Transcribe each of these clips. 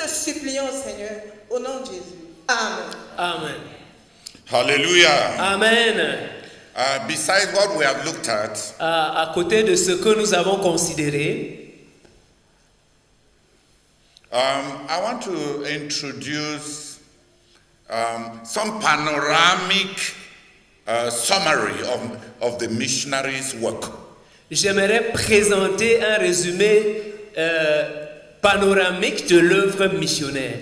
te supplions, Seigneur, au nom de Jésus. Amen. Amen. Hallelujah. Amen. Besides what we have looked at, À côté de ce que nous avons considéré, I want to introduce some panoramic summary of the missionaries' work. j'aimerais présenter un résumé panoramique de l'œuvre missionnaire.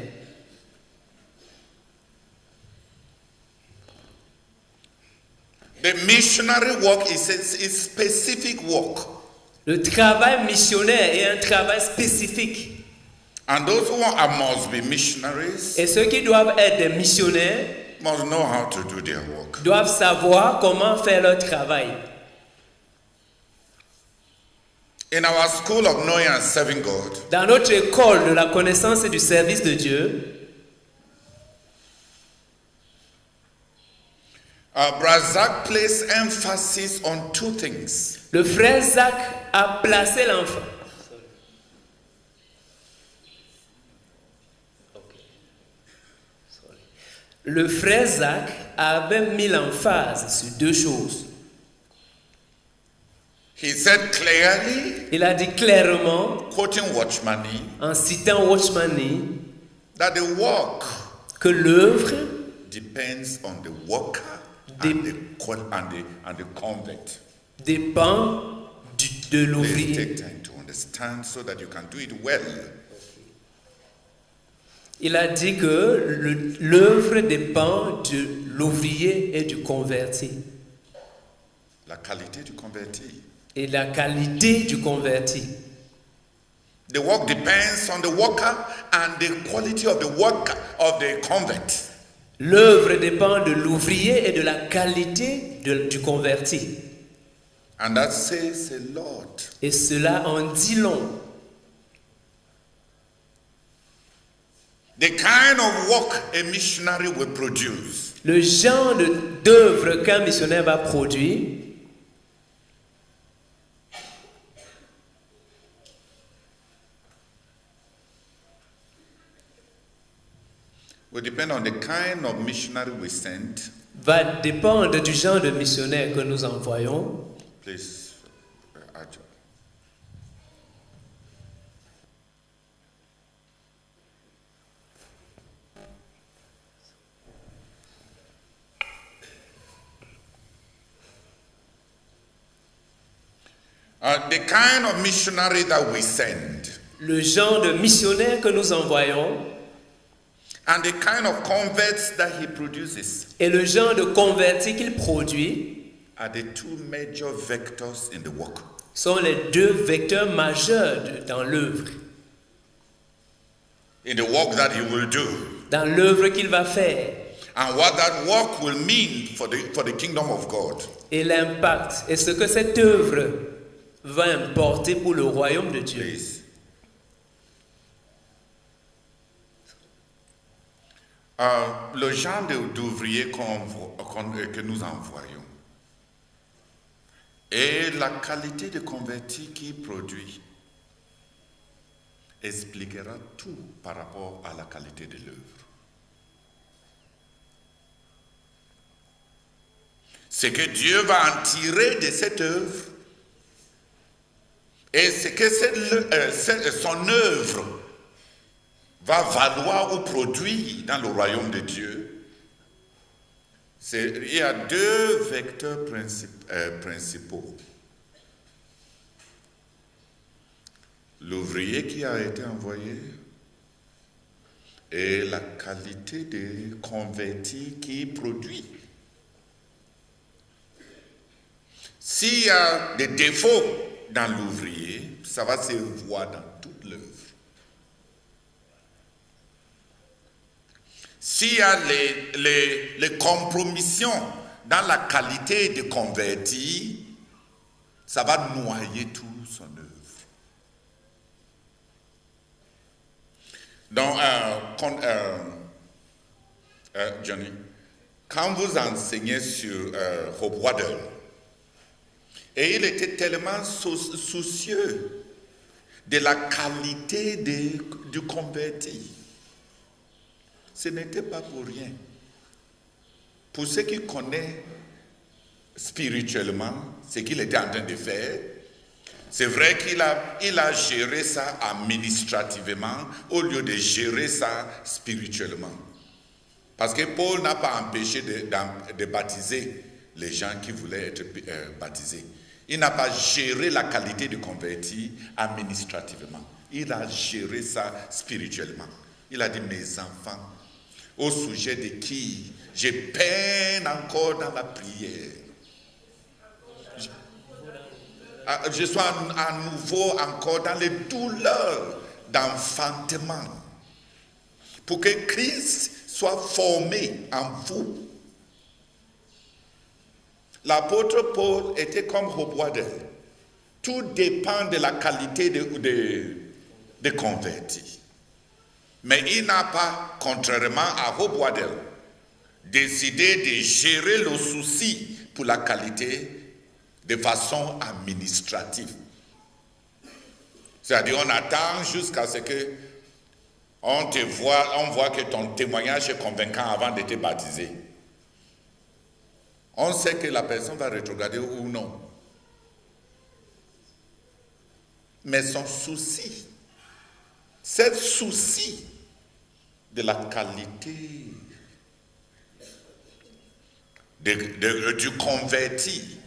The missionary work is specific work. Le travail missionnaire est un travail spécifique. And those who must be missionaries Et ceux qui doivent être des missionnaires must know how to do their work. doivent savoir comment faire leur travail. In our school of knowing and serving God, Dans notre école de la connaissance et du service de Dieu, Brazak placed emphasis on two things. le frère Zach a placé l'enfant. Le frère Zach avait mis l'emphase sur deux choses. He said clearly, Il a dit clairement, quoting Watchman Nee, en citant Watchman Nee, that the work que l'œuvre depends on the worker and the convert. dépend de Please l'ouvrier. take time to understand so that you can do it well. Il a dit que l'œuvre dépend de l'ouvrier et du converti. La qualité du converti. Et la qualité du converti. The work depends on the worker and the quality of the worker of the convert. L'œuvre dépend de l'ouvrier et de la qualité du converti. And that says a lot. Et cela en dit long. The kind of work a missionary will produce Le genre d'œuvre qu'un missionnaire va produire will depend on the kind of missionary we send. va dépendre du genre de missionnaire que nous envoyons. Please, Ajo. The kind of missionary that we send Le genre de missionnaire que nous envoyons and the kind of converts that he produces et le genre de converti qu'il produit are the two major vectors in the work. sont les deux vecteurs majeurs dans l'œuvre. In the work that he will do Dans l'œuvre qu'il va faire and what that work will mean for the kingdom of God. et l'impact et ce que cette œuvre va importer pour le royaume de Dieu. Please. Le genre d'ouvriers que nous envoyons et la qualité de convertis qu'il produit expliquera tout par rapport à la qualité de l'œuvre. Ce que Dieu va en tirer de cette œuvre et ce que son œuvre va valoir ou produire dans le royaume de Dieu. Il y a deux vecteurs principaux. L'ouvrier qui a été envoyé et la qualité des convertis qui produit. S'il y a des défauts dans l'ouvrier, ça va se voir dans toute l'œuvre. S'il y a les compromissions dans la qualité de converti, ça va noyer tout son œuvre. Donc, Johnny, quand vous enseignez sur Hope Waddell, et il était tellement soucieux de la qualité du converti. ce n'était pas pour rien. Pour ceux qui connaissent spirituellement ce qu'il était en train de faire, c'est vrai qu'il a géré ça administrativement au lieu de gérer ça spirituellement. Parce que Paul n'a pas empêché de baptiser les gens qui voulaient être baptisés. Il n'a pas géré la qualité de converti administrativement. Il a géré ça spirituellement. Il a dit, mes enfants, au sujet de qui je peine encore dans la prière. Je suis à nouveau encore dans les douleurs d'enfantement. Pour que Christ soit formé en vous. L'apôtre Paul était comme Hobwadel. Tout dépend de la qualité de convertis. Mais il n'a pas, contrairement à Hobwadel, décidé de gérer le souci pour la qualité de façon administrative. C'est-à-dire, on attend jusqu'à ce que on voit que ton témoignage est convaincant avant de te baptiser. On sait que la personne va rétrograder ou non. Mais son souci, ce souci de la qualité du converti,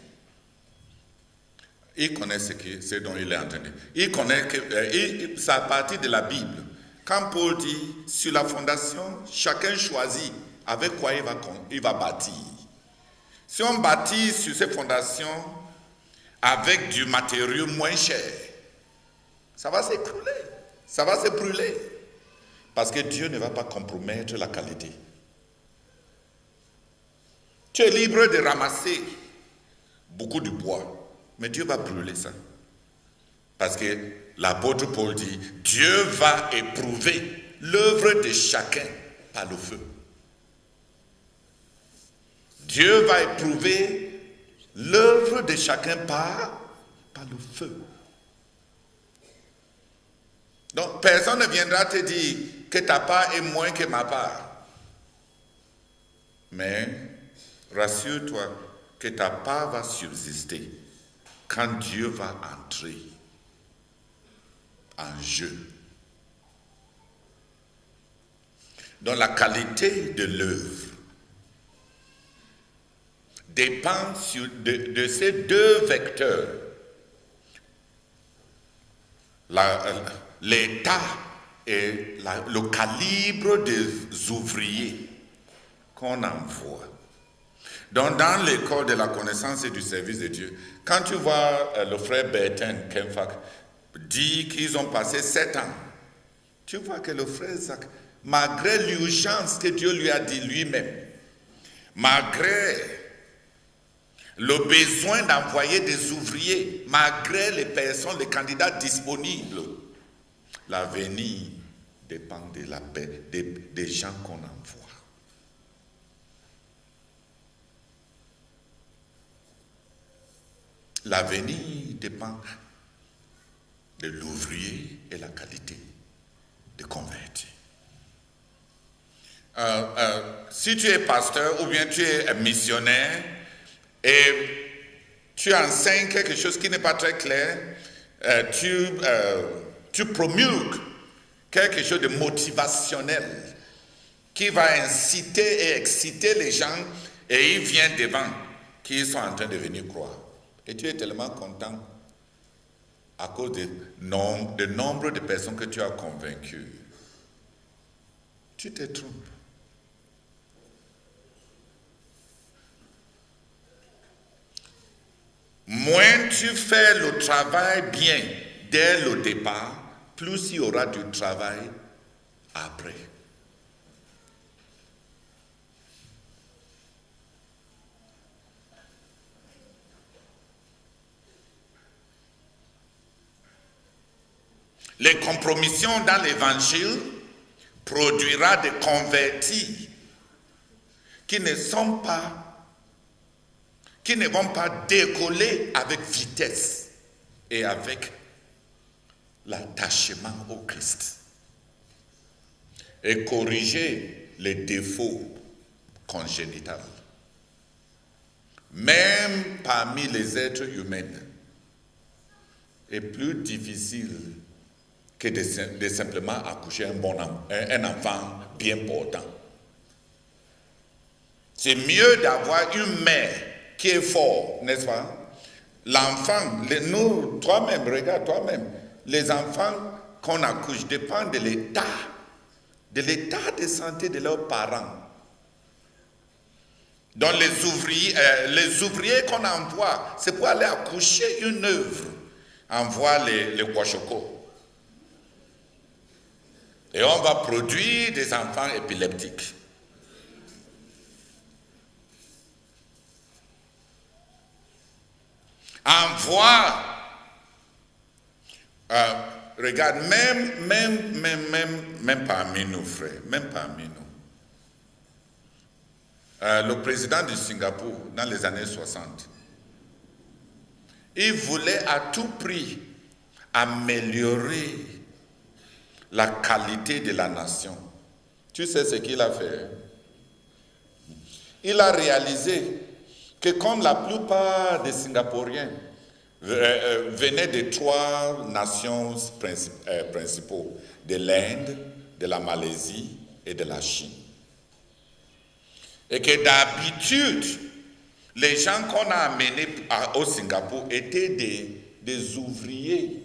il connaît ce dont il est en train de dire. Il connaît que c'est à partir de la Bible. Quand Paul dit, sur la fondation, chacun choisit avec quoi il va bâtir. Si on bâtit sur ces fondations avec du matériau moins cher, ça va s'écrouler, ça va se brûler. Parce que Dieu ne va pas compromettre la qualité. Tu es libre de ramasser beaucoup de bois, mais Dieu va brûler ça. Parce que l'apôtre Paul dit, Dieu va éprouver l'œuvre de chacun par le feu. Dieu va éprouver l'œuvre de chacun par le feu. Donc, personne ne viendra te dire que ta part est moins que ma part. Mais, rassure-toi que ta part va subsister quand Dieu va entrer en jeu. Donc, la qualité de l'œuvre dépend de ces deux vecteurs. L'état et le calibre des ouvriers qu'on envoie. Donc, dans l'école de la connaissance et du service de Dieu, quand tu vois le frère Bertin Kempfak dire qu'ils ont passé 7 ans, tu vois que le frère Zach, malgré l'urgence que Dieu lui a dit lui-même, malgré le besoin d'envoyer des ouvriers, malgré les personnes, les candidats disponibles, l'avenir dépend de la paix des gens qu'on envoie. L'avenir dépend de l'ouvrier et la qualité de converti. Si tu es pasteur ou bien tu es missionnaire et tu enseignes quelque chose qui n'est pas très clair, tu promulgues quelque chose de motivationnel qui va inciter et exciter les gens et ils viennent devant qu'ils sont en train de venir croire. Et tu es tellement content à cause du nombre de personnes que tu as convaincues. Tu te trompes. Moins tu fais le travail bien dès le départ, plus il y aura du travail après. Les compromissions dans l'évangile produira des convertis qui ne vont pas décoller avec vitesse et avec l'attachement au Christ. Et corriger les défauts congénitaux. Même parmi les êtres humains, est plus difficile que de simplement accoucher un enfant bien portant. C'est mieux d'avoir une mère qui est forte, n'est-ce pas? L'enfant, nous, toi-même, regarde toi-même, les enfants qu'on accouche dépendent de l'état de santé de leurs parents. Donc les ouvriers qu'on envoie, c'est pour aller accoucher une œuvre. Envoie les Kwashoko. Et on va produire des enfants épileptiques. Envoie, regarde, même parmi nous, frères, même parmi nous. Le président du Singapour, dans les années 60, il voulait à tout prix améliorer la qualité de la nation. Tu sais ce qu'il a fait? Il a réalisé que comme la plupart des Singapouriens venaient de 3 nations principaux, de l'Inde, de la Malaisie et de la Chine. Et que d'habitude, les gens qu'on a amenés au Singapour étaient des ouvriers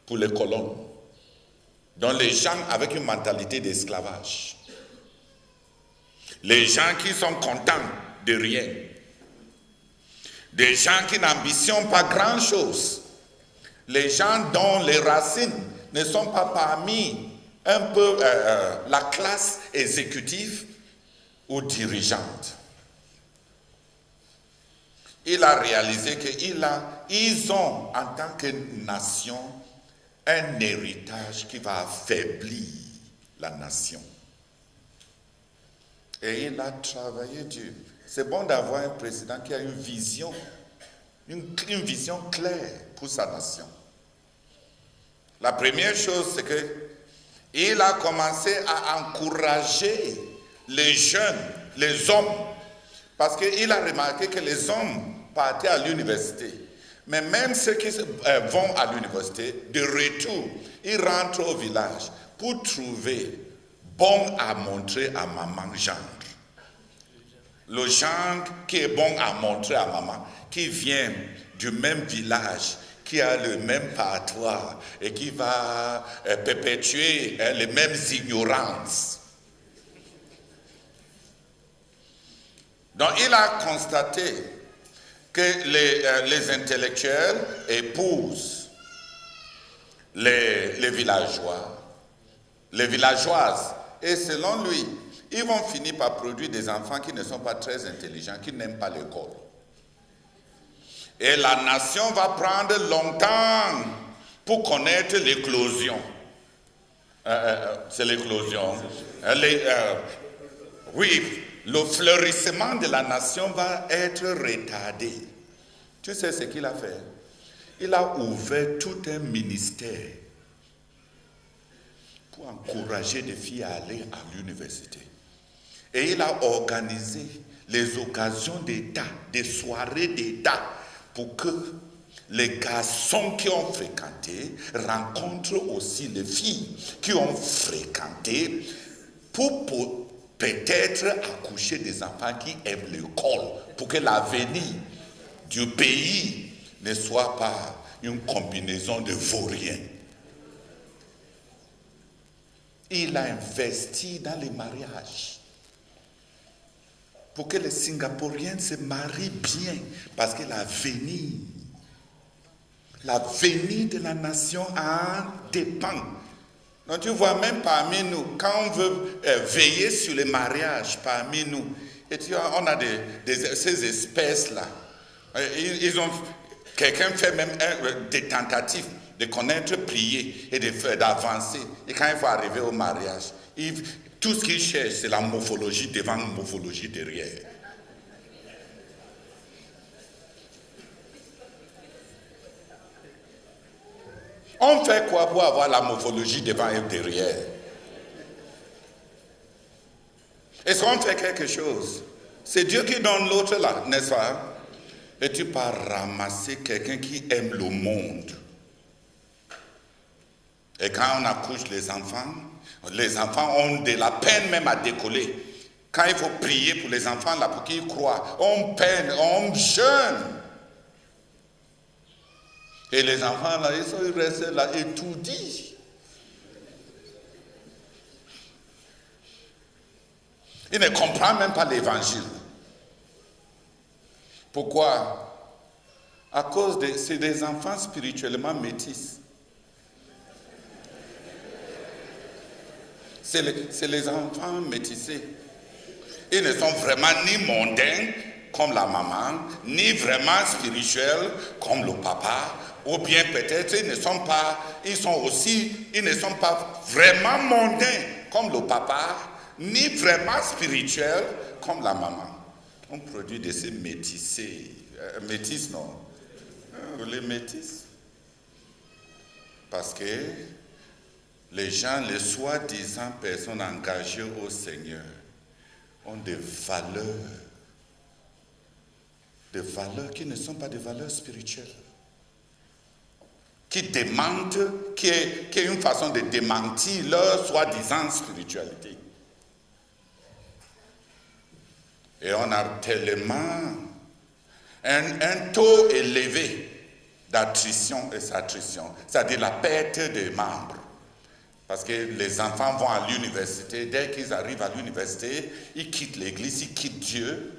pour les colons. Donc les gens avec une mentalité d'esclavage. Les gens qui sont contents de rien. Des gens qui n'ambitionnent pas grand-chose. Les gens dont les racines ne sont pas parmi un peu la classe exécutive ou dirigeante. Il a réalisé qu'ils ont, en tant que nation, un héritage qui va affaiblir la nation. Et il a travaillé dur. C'est bon d'avoir un président qui a une vision claire pour sa nation. La première chose, c'est qu'il a commencé à encourager les jeunes, les hommes, parce qu'il a remarqué que les hommes partaient à l'université. Mais même ceux qui vont à l'université, de retour, ils rentrent au village pour trouver bon à montrer à maman gendre. Le gendre qui est bon à montrer à maman, qui vient du même village, qui a le même patois et qui va perpétuer les mêmes ignorances. Donc il a constaté que les intellectuels épousent les villageois, les villageoises, et selon lui, ils vont finir par produire des enfants qui ne sont pas très intelligents, qui n'aiment pas l'école. Et la nation va prendre longtemps pour connaître l'éclosion. C'est l'éclosion. Oui, le fleurissement de la nation va être retardé. Tu sais ce qu'il a fait? Il a ouvert tout un ministère pour encourager les filles à aller à l'université. Et il a organisé les occasions d'État, des soirées d'État, pour que les garçons qui ont fréquenté rencontrent aussi les filles qui ont fréquenté pour peut-être accoucher des enfants qui aiment l'école, pour que l'avenir du pays ne soit pas une combinaison de vauriens. Il a investi dans les mariages pour que les Singapouriens se marient bien, parce que l'avenir de la nation en dépend. Donc tu vois, même parmi nous, quand on veut veiller sur les mariages parmi nous, et tu vois, on a ces espèces-là. Quelqu'un fait même des tentatives de connaître, prier et d'avancer. Et quand il faut arriver au mariage, tout ce qu'il cherche, c'est la morphologie devant la morphologie derrière. On fait quoi pour avoir la morphologie devant et derrière? Est-ce qu'on fait quelque chose? C'est Dieu qui donne l'autre là, n'est-ce pas? Et tu pars ramasser quelqu'un qui aime le monde. Et quand on accouche les enfants ont de la peine même à décoller. Quand il faut prier pour les enfants là, pour qu'ils croient, on peine, on jeûne. Et les enfants là, ils sont restés là étourdis. Ils ne comprennent même pas l'évangile. Pourquoi? À cause de, c'est des enfants spirituellement métis. C'est les enfants métissés. Ils ne sont vraiment ni mondains comme la maman, ni vraiment spirituels comme le papa, ou bien peut-être ils ne sont pas vraiment mondains comme le papa, ni vraiment spirituels comme la maman. On produit de ces métissés. Métis, non? Les métis. Parce que les gens, les soi-disant personnes engagées au Seigneur, ont des valeurs qui ne sont pas des valeurs spirituelles, qui démentent, qui est une façon de démentir leur soi-disant spiritualité. Et on a tellement un taux élevé d'attrition et s'attrition, c'est-à-dire la perte des membres. Parce que les enfants vont à l'université, dès qu'ils arrivent à l'université, ils quittent l'église, ils quittent Dieu.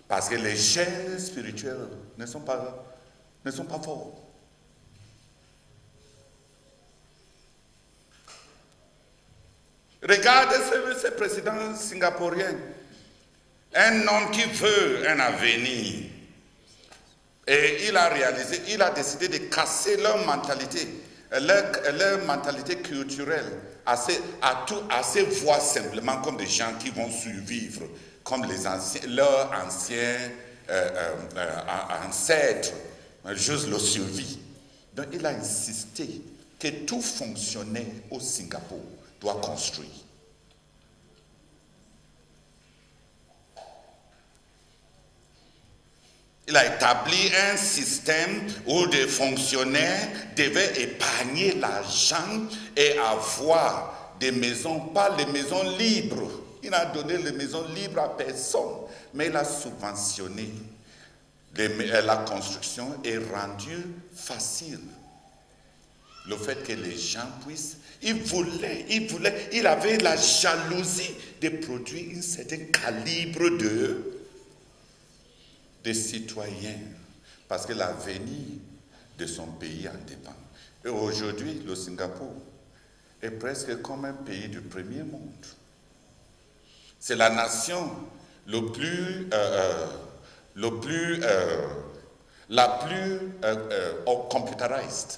Parce que les gènes spirituels ne sont pas forts. Regardez ce président singapourien. Un homme qui veut un avenir. Et il a décidé de casser leur mentalité. Leur mentalité culturelle, à se voir simplement comme des gens qui vont survivre, comme leurs anciens ancêtres, juste le survie. Donc il a insisté que tout fonctionnaire au Singapour doit construire. Il a établi un système où des fonctionnaires devaient épargner l'argent et avoir des maisons, pas les maisons libres. Il n'a donné les maisons libres à personne, mais il a subventionné la construction et rendu facile le fait que les gens puissent. Il avait la jalousie de produire un certain calibre de citoyens, parce que l'avenir de son pays en dépend. Et aujourd'hui, le Singapour est presque comme un pays du premier monde. C'est la nation la plus computerized.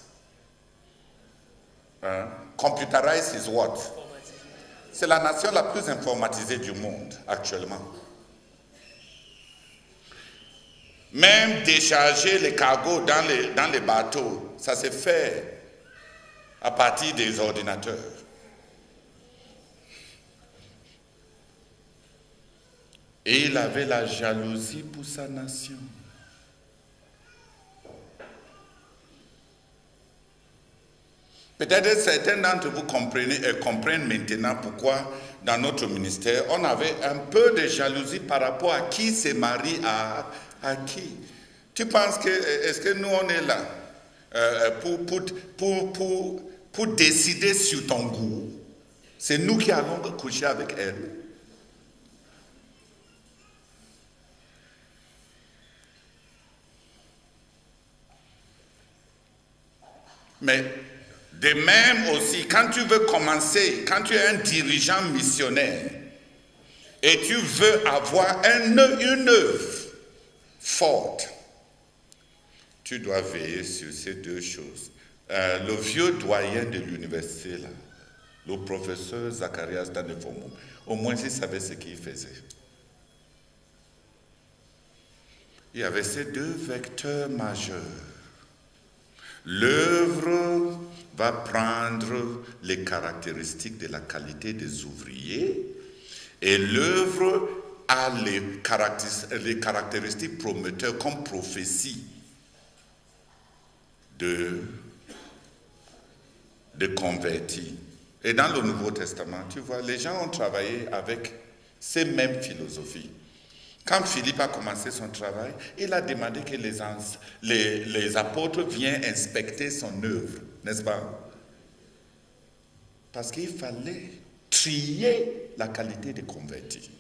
Computerized is what? C'est la nation la plus informatisée du monde actuellement. Même décharger les cargos dans les bateaux, ça se fait à partir des ordinateurs. Et il avait la jalousie pour sa nation. Peut-être certains d'entre vous comprennent maintenant pourquoi dans notre ministère, on avait un peu de jalousie par rapport à qui se marie à qui. Tu penses que, est-ce que nous on est là pour décider sur ton goût? C'est nous qui allons coucher avec elle. Mais de même aussi, quand tu veux commencer, quand tu es un dirigeant missionnaire et tu veux avoir une œuvre forte, tu dois veiller sur ces deux choses. Le vieux doyen de l'université, là, le professeur Zacharias Danefomou, au moins il savait ce qu'il faisait. Il y avait ces deux vecteurs majeurs. L'œuvre va prendre les caractéristiques de la qualité des ouvriers et l'œuvre a les caractéristiques prometteurs comme prophétie de convertis. Et dans le Nouveau Testament, tu vois, les gens ont travaillé avec ces mêmes philosophies. Quand Philippe a commencé son travail, il a demandé que les apôtres viennent inspecter son œuvre, n'est-ce pas? Parce qu'il fallait trier la qualité des convertis.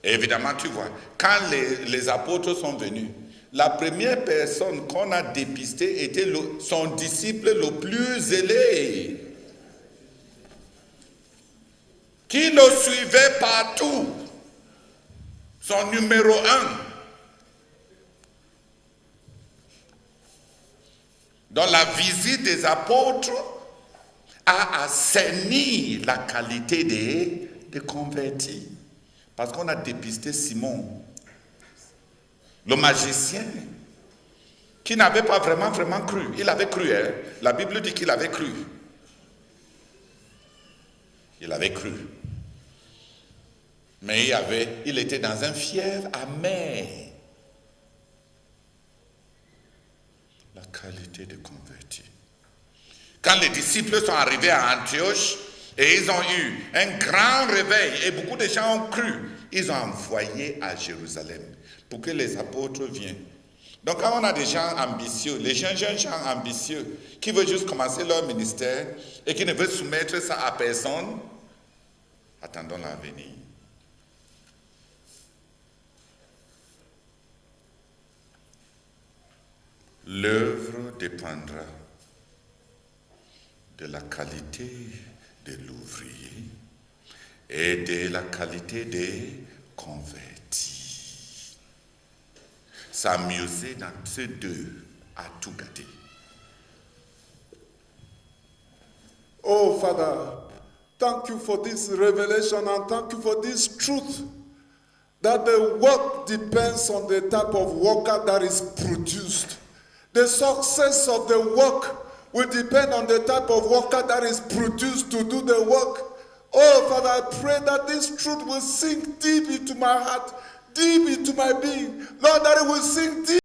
Et évidemment, tu vois, quand les apôtres sont venus, la première personne qu'on a dépistée était son disciple le plus zélé, qui le suivait partout. Son numéro 1. Donc la visite des apôtres a assaini la qualité des convertis. Parce qu'on a dépisté Simon, le magicien, qui n'avait pas vraiment cru. Il avait cru, hein? La Bible dit qu'il avait cru. Il avait cru. Mais il était dans un fièvre amer. La qualité des convertis. Quand les disciples sont arrivés à Antioche et ils ont eu un grand réveil et beaucoup de gens ont cru, ils ont envoyé à Jérusalem pour que les apôtres viennent. Donc quand on a des gens ambitieux, les jeunes gens ambitieux qui veulent juste commencer leur ministère et qui ne veulent soumettre ça à personne, attendons l'avenir. L'œuvre dépendra de la qualité de l'ouvrier et de la qualité des convertis. S'amuser dans ces deux a tout gâté. Oh, Father, thank you for this revelation and thank you for this truth that the work depends on the type of worker that is produced. The success of the work will depend on the type of worker that is produced to do the work. Oh, Father, I pray that this truth will sink deep into my heart, deep into my being. Lord, that it will sink deep.